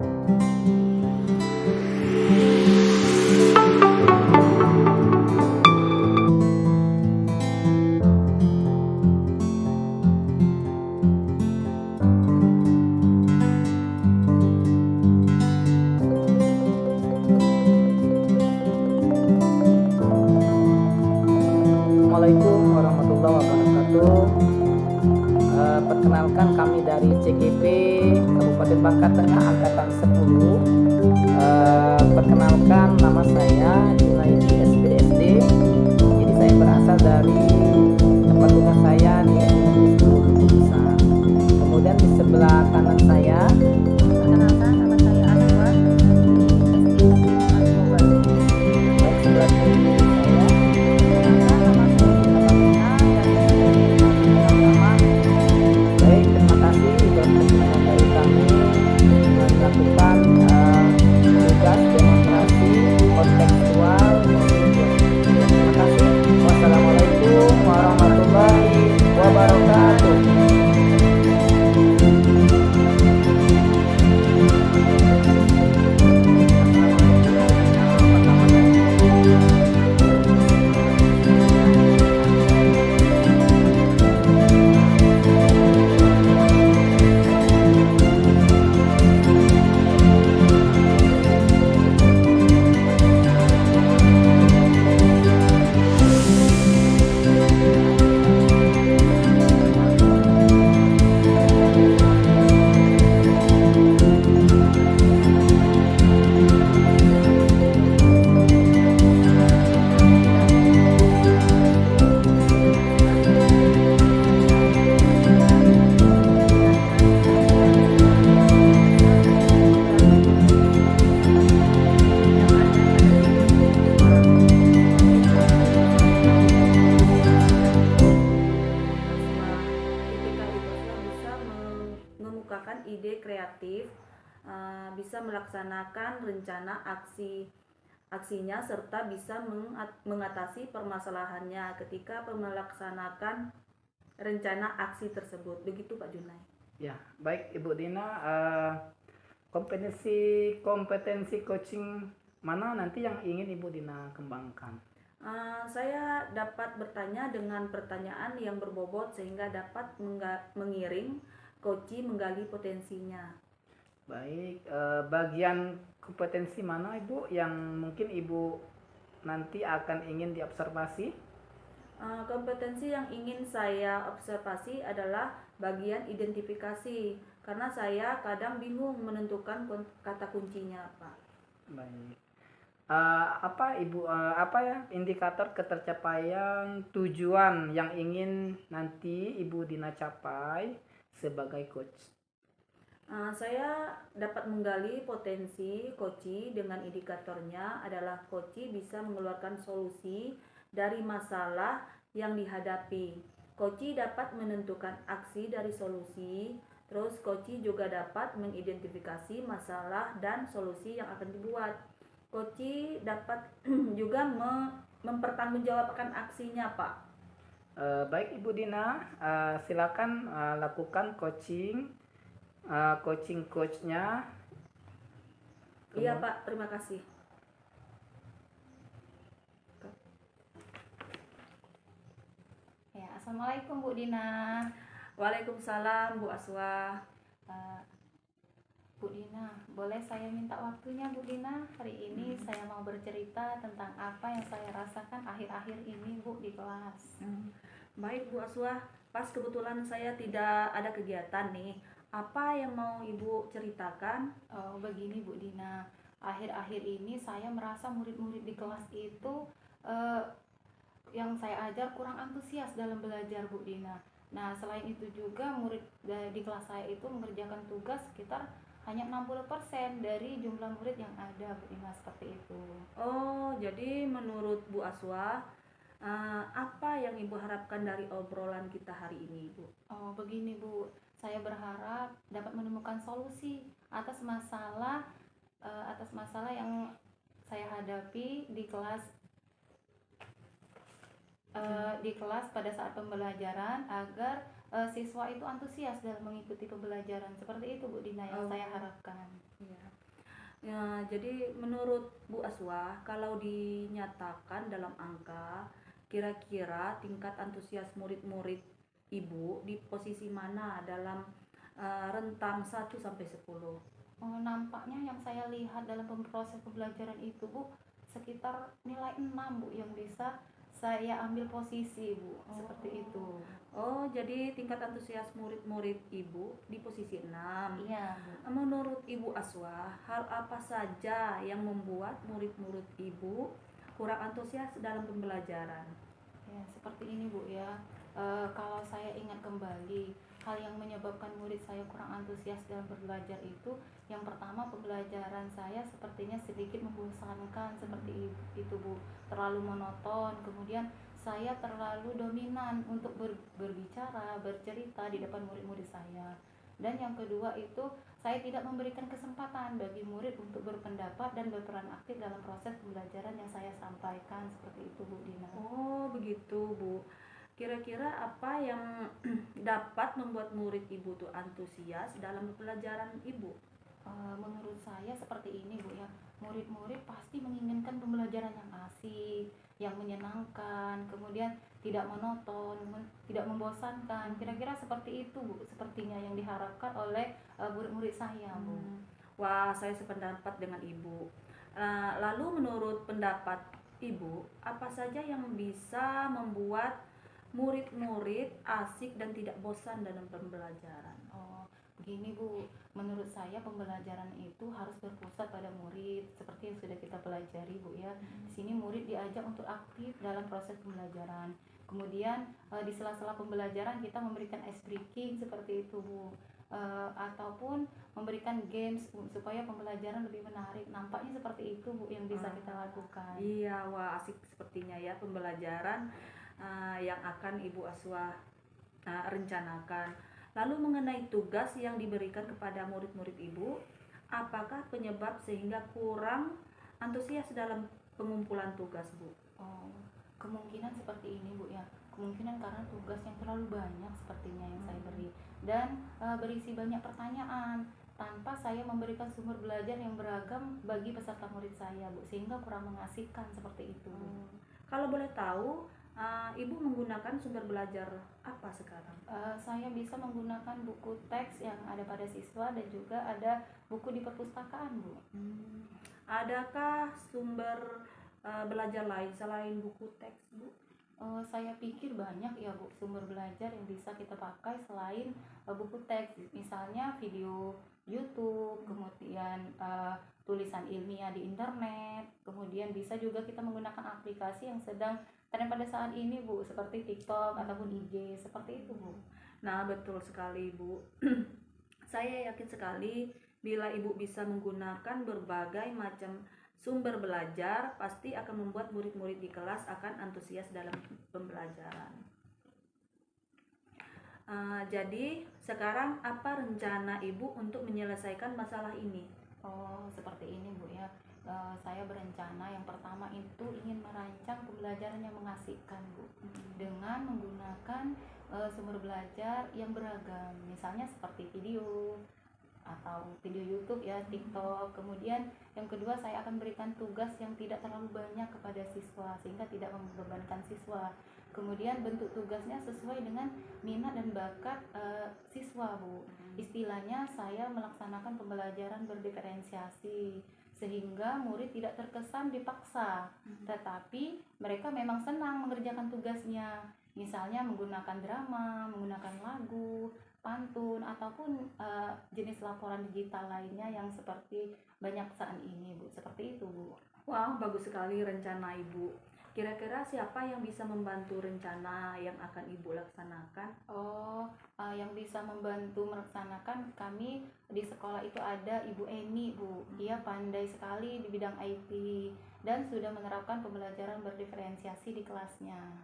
Assalamualaikum warahmatullahi wabarakatuh. Perkenalkan, kami dari CGP Kabupaten Bangka Tengah Angkatan 10. Perkenalkan, nama saya Junaidi SPDSD. Jadi saya berasal dari tempat tugas saya di Sekolah Besar. Kemudian di sebelah kanan saya, Perkenalkan, nama saya Aswa di SD Al-Mubalik. baik sebelah kiri saya. Perkenalkan, nama saya Gita Pamina dari SD Al-Aman. Baik, terima kasih sudah perkenalan dari kami melakukan tugas demonstrasi kontekstual. Terima kasih. Wassalamualaikum warahmatullahi wabarakatuh. Ketika itu bisa mengemukakan ide kreatif, bisa melaksanakan rencana aksinya serta bisa mengatasi permasalahannya ketika melaksanakan rencana aksi tersebut. Begitu Pak Junai. Ya, baik Ibu Dina. Kompetensi coaching mana nanti yang ingin Ibu Dina kembangkan? Saya dapat bertanya dengan pertanyaan yang berbobot sehingga dapat mengiring coach menggali potensinya. Baik, bagian kompetensi mana Ibu yang mungkin Ibu nanti akan ingin diobservasi? Kompetensi yang ingin saya observasi adalah bagian identifikasi, karena saya kadang bingung menentukan kata kuncinya, Pak. Baik. Apa ya indikator ketercapaian tujuan yang ingin nanti Ibu Dina capai sebagai coach? Saya dapat menggali potensi coach dengan indikatornya adalah coach bisa mengeluarkan solusi dari masalah yang dihadapi. Coach dapat menentukan aksi dari solusi, terus coach juga dapat mengidentifikasi masalah dan solusi yang akan dibuat. Coach dapat juga mempertanggungjawabkan aksinya, Pak. Baik Ibu Dina, silakan lakukan coaching coachnya. Iya Pak, terima kasih. Ya, Assalamualaikum Bu Dina. Waalaikumsalam Bu Aswa. Bu Dina, boleh saya minta waktunya Bu Dina? Hari ini saya mau bercerita tentang apa yang saya rasakan akhir-akhir ini Bu di kelas. Baik Bu Aswa, pas kebetulan saya tidak ada kegiatan nih. Apa yang mau Ibu ceritakan? Oh, begini Bu Dina, akhir-akhir ini saya merasa murid-murid di kelas itu yang saya ajar kurang antusias dalam belajar Bu Dina. Nah, selain itu juga murid di kelas saya itu mengerjakan tugas sekitar hanya 60% dari jumlah murid yang ada Bu Dina, seperti itu. Oh, jadi menurut Bu Aswa, apa yang Ibu harapkan dari obrolan kita hari ini, Bu? Oh, begini Bu, saya berharap dapat menemukan solusi atas masalah yang saya hadapi di kelas pada saat pembelajaran, agar siswa itu antusias dalam mengikuti pembelajaran. Seperti itu Bu Dina yang saya harapkan. Ya. Ya, jadi menurut Bu Aswah, kalau dinyatakan dalam angka, kira-kira tingkat antusias murid-murid Ibu di posisi mana dalam rentang 1 sampai 10? Oh, nampaknya yang saya lihat dalam proses pembelajaran itu Bu, sekitar nilai 6 Bu yang bisa saya ambil posisi Bu, seperti itu. Oh, jadi tingkat antusias murid-murid Ibu di posisi 6. Iya Bu. Menurut Ibu Aswah, hal apa saja yang membuat murid-murid Ibu kurang antusias dalam pembelajaran? Ya, seperti ini Bu ya. Kalau saya ingat kembali, hal yang menyebabkan murid saya kurang antusias dalam belajar itu, yang pertama pembelajaran saya sepertinya sedikit membosankan seperti itu Bu, terlalu monoton. Kemudian saya terlalu dominan untuk berbicara, bercerita di depan murid-murid saya. Dan yang kedua itu saya tidak memberikan kesempatan bagi murid untuk berpendapat dan berperan aktif dalam proses pembelajaran yang saya sampaikan, seperti itu Bu Dina. Oh, begitu, Bu. Kira-kira apa yang dapat membuat murid Ibu tuh antusias dalam pelajaran Ibu? Menurut saya seperti ini Bu ya, murid-murid pasti menginginkan pembelajaran yang asik, yang menyenangkan, kemudian tidak monoton, tidak membosankan. Kira-kira seperti itu Bu, sepertinya yang diharapkan oleh murid-murid saya Bu. Wah, saya sependapat dengan Ibu. Lalu menurut pendapat Ibu, apa saja yang bisa membuat murid-murid asik dan tidak bosan dalam pembelajaran? Oh, begini Bu, menurut saya pembelajaran itu harus berpusat pada murid, seperti yang sudah kita pelajari Bu ya. Di sini murid diajak untuk aktif dalam proses pembelajaran. Kemudian di sela-sela pembelajaran kita memberikan ice breaking seperti itu Bu. Ataupun memberikan games supaya pembelajaran lebih menarik. Nampaknya seperti itu Bu yang bisa kita lakukan. Iya, wah asik sepertinya ya pembelajaran yang akan Ibu Aswah rencanakan. Lalu mengenai tugas yang diberikan kepada murid-murid Ibu, apakah penyebab sehingga kurang antusias dalam pengumpulan tugas, Bu? Oh, kemungkinan seperti ini Bu ya. Kemungkinan karena tugas yang terlalu banyak sepertinya yang saya beri, dan berisi banyak pertanyaan tanpa saya memberikan sumber belajar yang beragam bagi peserta murid saya Bu, sehingga kurang mengasihkan seperti itu Bu. Kalau boleh tahu, Ibu menggunakan sumber belajar apa sekarang? Saya bisa menggunakan buku teks yang ada pada siswa dan juga ada buku di perpustakaan Bu. Adakah sumber belajar lain selain buku teks, Bu? Saya pikir banyak ya Bu sumber belajar yang bisa kita pakai selain buku teks, misalnya video YouTube, kemudian tulisan ilmiah di internet, kemudian bisa juga kita menggunakan aplikasi yang sedang tren pada saat ini Bu, seperti TikTok ataupun IG, seperti itu Bu. Nah, betul sekali, Bu. Saya yakin sekali bila Ibu bisa menggunakan berbagai macam sumber belajar, pasti akan membuat murid-murid di kelas akan antusias dalam pembelajaran. Jadi, sekarang apa rencana Ibu untuk menyelesaikan masalah ini? Oh, seperti ini Bu ya. Saya berencana yang pertama itu ingin merancang pembelajaran yang mengasihkan Bu, dengan menggunakan sumber belajar yang beragam, misalnya seperti video atau video YouTube ya, TikTok. Kemudian yang kedua saya akan berikan tugas yang tidak terlalu banyak kepada siswa sehingga tidak membebankan siswa. Kemudian bentuk tugasnya sesuai dengan minat dan bakat siswa Bu. Istilahnya saya melaksanakan pembelajaran berdiferensiasi sehingga murid tidak terkesan dipaksa, tetapi mereka memang senang mengerjakan tugasnya. Misalnya menggunakan drama, menggunakan lagu, pantun, ataupun jenis laporan digital lainnya yang seperti banyak saat ini Bu. Seperti itu Bu. Wah, bagus sekali rencana Ibu. Kira-kira siapa yang bisa membantu rencana yang akan Ibu laksanakan? Yang bisa membantu melaksanakan kami di sekolah itu ada Ibu Eni Bu. Dia pandai sekali di bidang IT dan sudah menerapkan pembelajaran berdiferensiasi di kelasnya.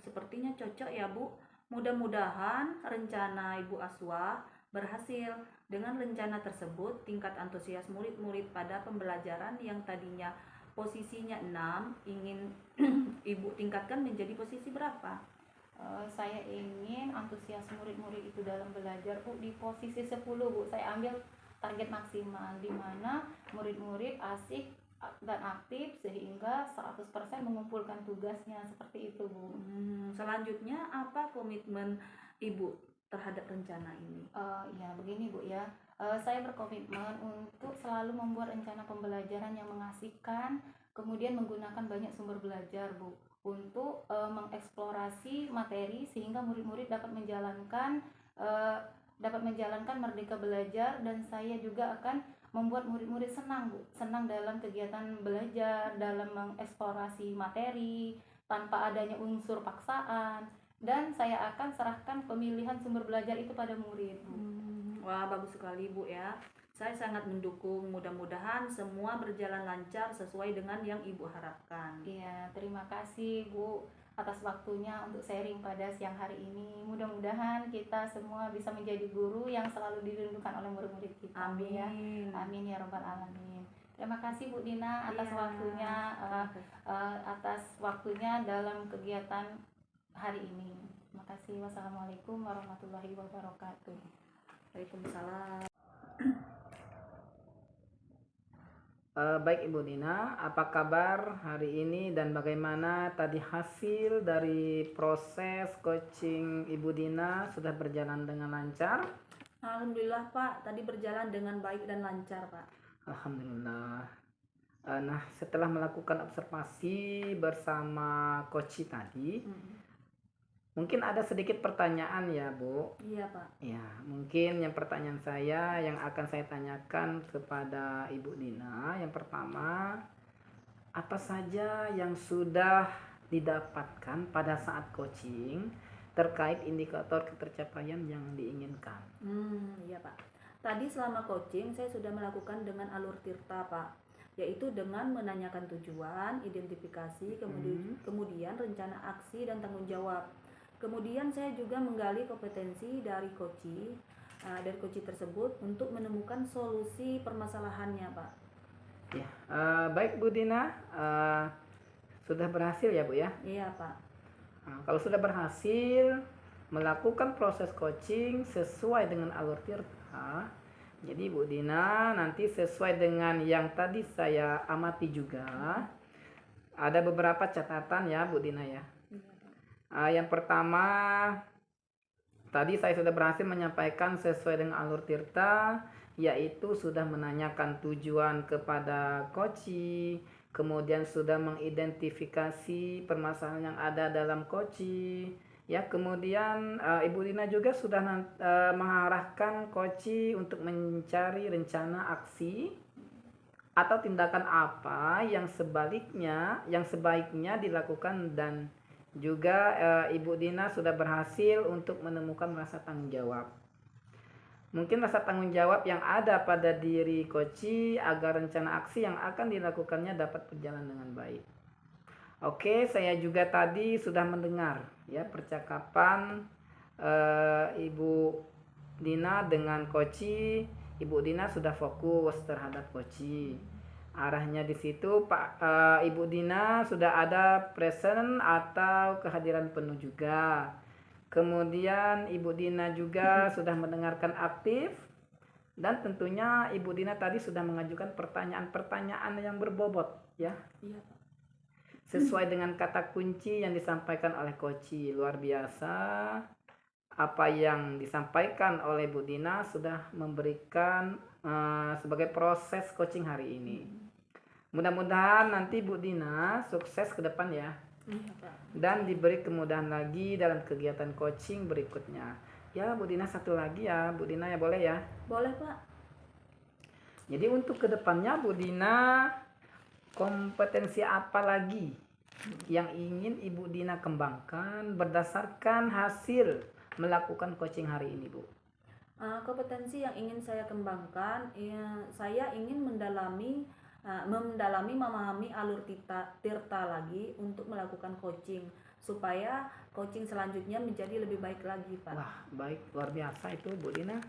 Sepertinya cocok ya Bu. Mudah-mudahan rencana Ibu Aswah berhasil. Dengan rencana tersebut, tingkat antusias murid-murid pada pembelajaran yang tadinya posisinya 6 ingin Ibu tingkatkan menjadi posisi berapa? Saya ingin antusias murid-murid itu dalam belajar Bu di posisi 10 Bu. Saya ambil target maksimal, di mana murid-murid asik dan aktif sehingga 100% mengumpulkan tugasnya, seperti itu Bu. Selanjutnya apa komitmen Ibu terhadap rencana ini? Ya begini Bu ya, saya berkomitmen untuk selalu membuat rencana pembelajaran yang mengasihkan, kemudian menggunakan banyak sumber belajar Bu, untuk mengeksplorasi materi sehingga murid-murid dapat menjalankan merdeka belajar, dan saya juga akan membuat murid-murid senang Bu, senang dalam kegiatan belajar, dalam mengeksplorasi materi tanpa adanya unsur paksaan, dan saya akan serahkan pemilihan sumber belajar itu pada murid Bu. Wah, bagus sekali Bu ya. Saya sangat mendukung, mudah-mudahan semua berjalan lancar sesuai dengan yang Ibu harapkan. Iya, terima kasih Bu atas waktunya untuk sharing pada siang hari ini. Mudah-mudahan kita semua bisa menjadi guru yang selalu dirindukan oleh murid-murid kita. Amin. Ya. Amin ya rabbal alamin. Terima kasih Bu Dina atas Iya. waktunya dalam kegiatan hari ini. Terima kasih. Wassalamualaikum warahmatullahi wabarakatuh. Waalaikumsalam. Baik Ibu Dina, apa kabar hari ini dan bagaimana tadi hasil dari proses coaching Ibu Dina, sudah berjalan dengan lancar? Alhamdulillah Pak, tadi berjalan dengan baik dan lancar Pak. Alhamdulillah. Nah, setelah melakukan observasi bersama coach tadi, mungkin ada sedikit pertanyaan ya Bu. Iya Pak. Ya, mungkin yang pertanyaan saya yang akan saya tanyakan kepada Ibu Dina, yang pertama, apa saja yang sudah didapatkan pada saat coaching terkait indikator ketercapaian yang diinginkan? Iya Pak. Tadi selama coaching saya sudah melakukan dengan alur Tirta Pak, yaitu dengan menanyakan tujuan, identifikasi, kemudian rencana aksi dan tanggung jawab. Kemudian saya juga menggali kompetensi dari coach tersebut untuk menemukan solusi permasalahannya Pak. Ya, baik Bu Dina, sudah berhasil ya Bu ya? Iya Pak. Nah, kalau sudah berhasil melakukan proses coaching sesuai dengan alur Tirta, jadi Bu Dina nanti sesuai dengan yang tadi saya amati juga, ada beberapa catatan ya Bu Dina ya. Yang pertama, tadi saya sudah berhasil menyampaikan sesuai dengan alur Tirta, yaitu sudah menanyakan tujuan kepada coach, kemudian sudah mengidentifikasi permasalahan yang ada dalam coach, ya, kemudian Ibu Dina juga sudah mengarahkan coach untuk mencari rencana aksi atau tindakan apa yang sebaiknya dilakukan, dan juga Ibu Dina sudah berhasil untuk menemukan rasa tanggung jawab. Mungkin rasa tanggung jawab yang ada pada diri coach agar rencana aksi yang akan dilakukannya dapat berjalan dengan baik. Oke, saya juga tadi sudah mendengar ya percakapan Ibu Dina dengan coach. Ibu Dina sudah fokus terhadap coach. Arahnya di situ Ibu Dina sudah ada present atau kehadiran penuh juga. Kemudian Ibu Dina juga sudah mendengarkan aktif, dan tentunya Ibu Dina tadi sudah mengajukan pertanyaan-pertanyaan yang berbobot ya. Iya Pak. Sesuai dengan kata kunci yang disampaikan oleh coach. Luar biasa. Apa yang disampaikan oleh Bu Dina sudah memberikan sebagai proses coaching hari ini. Mudah-mudahan nanti Bu Dina sukses ke depan ya. Iya Pak. Dan diberi kemudahan lagi dalam kegiatan coaching berikutnya. Ya Bu Dina, satu lagi ya Bu Dina ya, boleh ya? Boleh Pak. Jadi untuk kedepannya Bu Dina, kompetensi apa lagi yang ingin Ibu Dina kembangkan berdasarkan hasil melakukan coaching hari ini Bu? Kompetensi yang ingin saya kembangkan, saya ingin mendalami, memahami alur Tirta lagi untuk melakukan coaching, supaya coaching selanjutnya menjadi lebih baik lagi Pak. Wah, baik, luar biasa itu Bu Dina.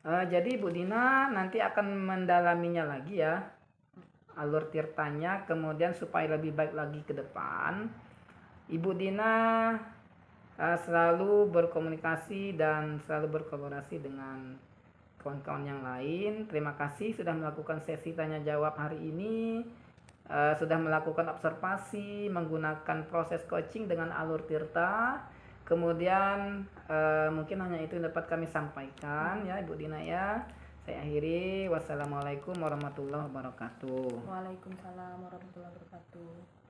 Jadi Bu Dina nanti akan mendalaminya lagi ya, alur Tirtanya, kemudian supaya lebih baik lagi ke depan. Ibu Dina selalu berkomunikasi dan selalu berkolaborasi dengan kawan-kawan yang lain. Terima kasih sudah melakukan sesi tanya jawab hari ini. Sudah melakukan observasi menggunakan proses coaching dengan alur Tirta. Kemudian mungkin hanya itu yang dapat kami sampaikan ya Ibu Dina ya. Saya akhiri. Wassalamualaikum warahmatullahi wabarakatuh. Waalaikumsalam warahmatullahi wabarakatuh.